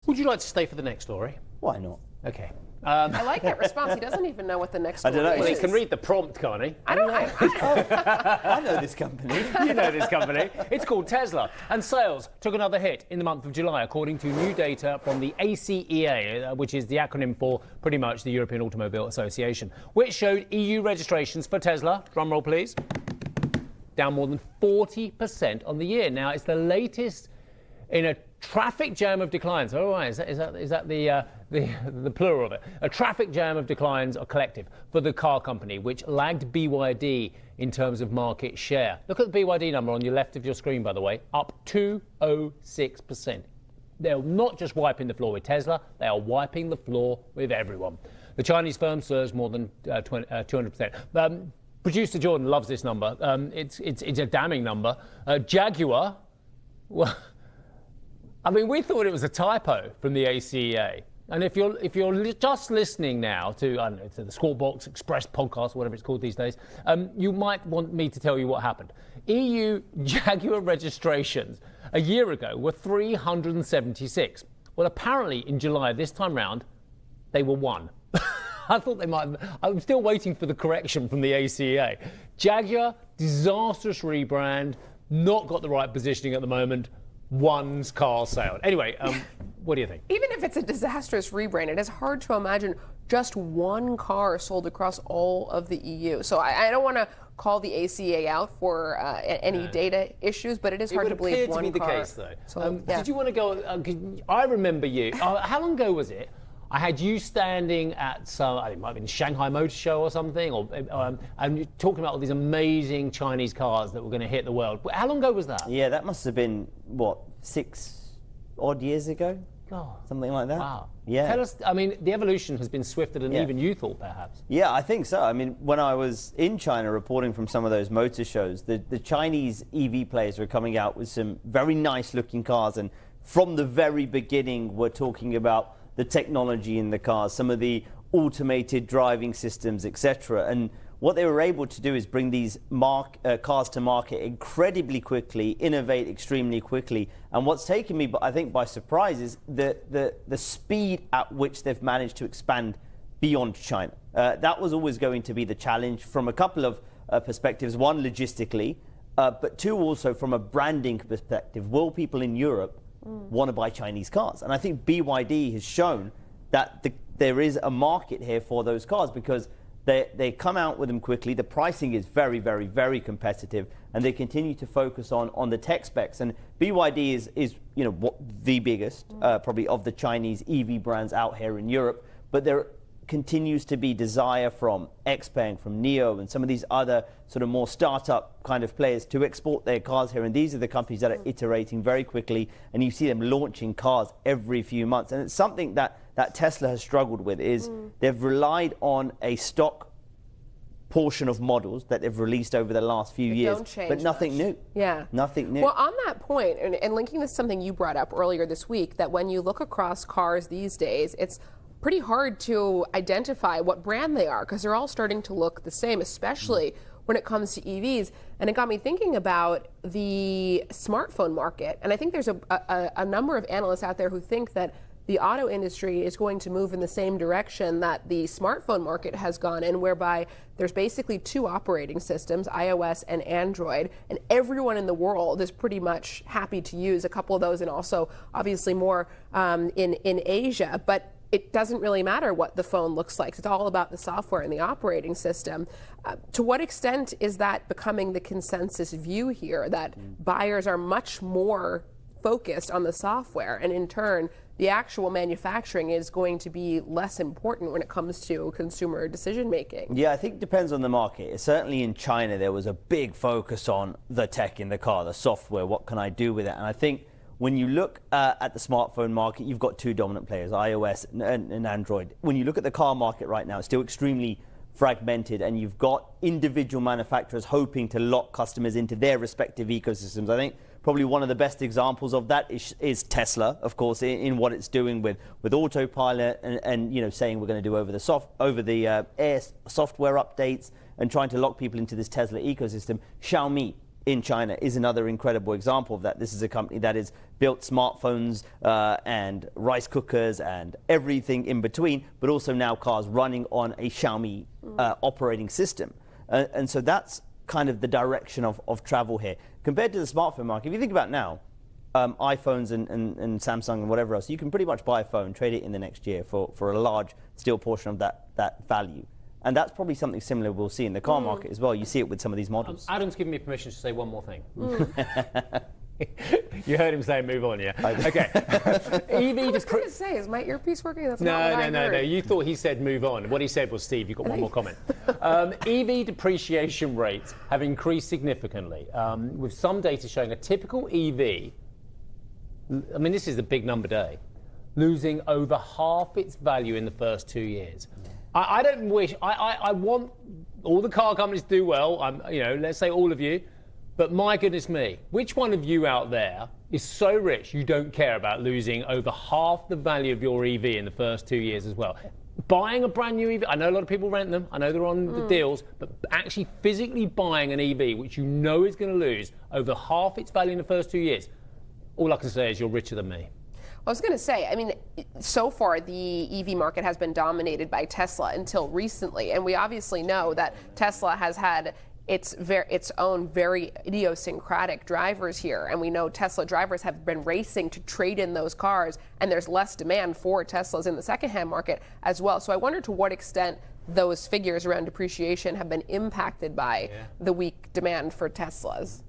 Would you like to stay for the next story? Why not? Okay. I like that response. He doesn't even know what the next story don't know. is. Well, he can read the prompt, can't he? I don't know. I know this company. You know this company. It's called Tesla. And sales took another hit in the month of July, according to new data from the ACEA, which is the acronym for pretty much the European Automobile Association, which showed EU registrations for Tesla, drumroll please, down more than 40% on the year. Now, it's the latest in a traffic jam of declines. Oh, right. Is that the plural of it? A traffic jam of declines, or collective, for the car company, which lagged BYD in terms of market share. Look at the BYD number on your left of your screen, by the way, up 206%. They're not just wiping the floor with Tesla, they are wiping the floor with everyone. The Chinese firm surged more than 200%. Producer Jordan loves this number. It's a damning number. Jaguar, well, I mean, we thought it was a typo from the ACEA. And if you're just listening now to, I don't know, to the Squawk Box Express podcast, whatever it's called these days, you might want me to tell you what happened. EU Jaguar registrations a year ago were 376. Well, apparently in July this time round, they were 1. I thought they might. I'm still waiting for the correction from the ACEA. Jaguar, disastrous rebrand, not got the right positioning at the moment. One's car sale. Anyway, what do you think? Even if it's a disastrous rebrand, it is hard to imagine just one car sold across all of the EU. So I don't want to call the ACA out for any data issues, but it is hard to believe one car. It would appear to be the case, though. So, Did you want to go? I remember you. How long ago was it? I had you standing at some, it might have been the Shanghai Motor Show or something, and you're talking about all these amazing Chinese cars that were going to hit the world. How long ago was that? Yeah, that must have been, 6 odd years ago? God. Something like that. Wow. Yeah. Tell us, I mean, the evolution has been swifter than even you thought, perhaps. Yeah, I think so. I mean, when I was in China reporting from some of those motor shows, the Chinese EV players were coming out with some very nice looking cars, and from the very beginning, we're talking about the technology in the cars, some of the automated driving systems, etc. And what they were able to do is bring these cars to market incredibly quickly, innovate extremely quickly. And what's taken me, I think, by surprise is the speed at which they've managed to expand beyond China. That was always going to be the challenge from a couple of perspectives. One, logistically, but two, also from a branding perspective. Will people in Europe want to buy Chinese cars? And I think BYD has shown that there is a market here for those cars, because they come out with them quickly. The pricing is very, very, very competitive, and they continue to focus on the tech specs. And BYD is the biggest probably of the Chinese EV brands out here in Europe, but there continues to be desire from XPeng, from NIO, and some of these other sort of more startup kind of players to export their cars here. And these are the companies that are iterating very quickly, and you see them launching cars every few months. And it's something that Tesla has struggled with, is they've relied on a stock portion of models that they've released over the last few years, but nothing new. Yeah. Nothing new. Well, on that point, and linking this to something you brought up earlier this week, that when you look across cars these days, it's pretty hard to identify what brand they are, because they're all starting to look the same, especially when it comes to EVs. And it got me thinking about the smartphone market. And I think there's a number of analysts out there who think that the auto industry is going to move in the same direction that the smartphone market has gone in, whereby there's basically 2 operating systems, iOS and Android, and everyone in the world is pretty much happy to use a couple of those, and also obviously more in Asia. But it doesn't really matter what the phone looks like. It's all about the software and the operating system. To what extent is that becoming the consensus view here, that buyers are much more focused on the software, and in turn, the actual manufacturing is going to be less important when it comes to consumer decision making? Yeah, I think it depends on the market. Certainly in China, there was a big focus on the tech in the car, the software, what can I do with it? And I think when you look at the smartphone market, you've got 2 dominant players, iOS and Android. When you look at the car market right now, it's still extremely fragmented, and you've got individual manufacturers hoping to lock customers into their respective ecosystems. I think probably one of the best examples of that is Tesla, of course, in what it's doing with autopilot and saying we're going to do over the air software updates and trying to lock people into this Tesla ecosystem. Xiaomi in China is another incredible example of that. This is a company that has built smartphones and rice cookers and everything in between, but also now cars running on a Xiaomi operating system. And so that's kind of the direction of travel here. Compared to the smartphone market, if you think about now, iPhones and Samsung and whatever else, you can pretty much buy a phone, trade it in the next year for a large still portion of that value. And that's probably something similar we'll see in the car market as well. You see it with some of these models. Adam's given me permission to say one more thing. You heard him say move on, yeah? Okay. EV I was going to say, is my earpiece working? That's no, not what I no, heard. no. You thought he said move on. What he said was, Steve, you've got one more comment. EV depreciation rates have increased significantly, with some data showing a typical EV, I mean, this is a big number day, losing over half its value in the first 2 years. I don't wish, I want all the car companies to do well, let's say all of you, but my goodness me, which one of you out there is so rich you don't care about losing over half the value of your EV in the first 2 years as well? Buying a brand new EV, I know a lot of people rent them, I know they're on the deals, but actually physically buying an EV, which you know is going to lose over half its value in the first 2 years, all I can say is you're richer than me. I was going to say, I mean, so far the EV market has been dominated by Tesla until recently, and we obviously know that Tesla has had its own very idiosyncratic drivers here, and we know Tesla drivers have been racing to trade in those cars, and there's less demand for Teslas in the secondhand market as well. So I wonder to what extent those figures around depreciation have been impacted by the weak demand for Teslas.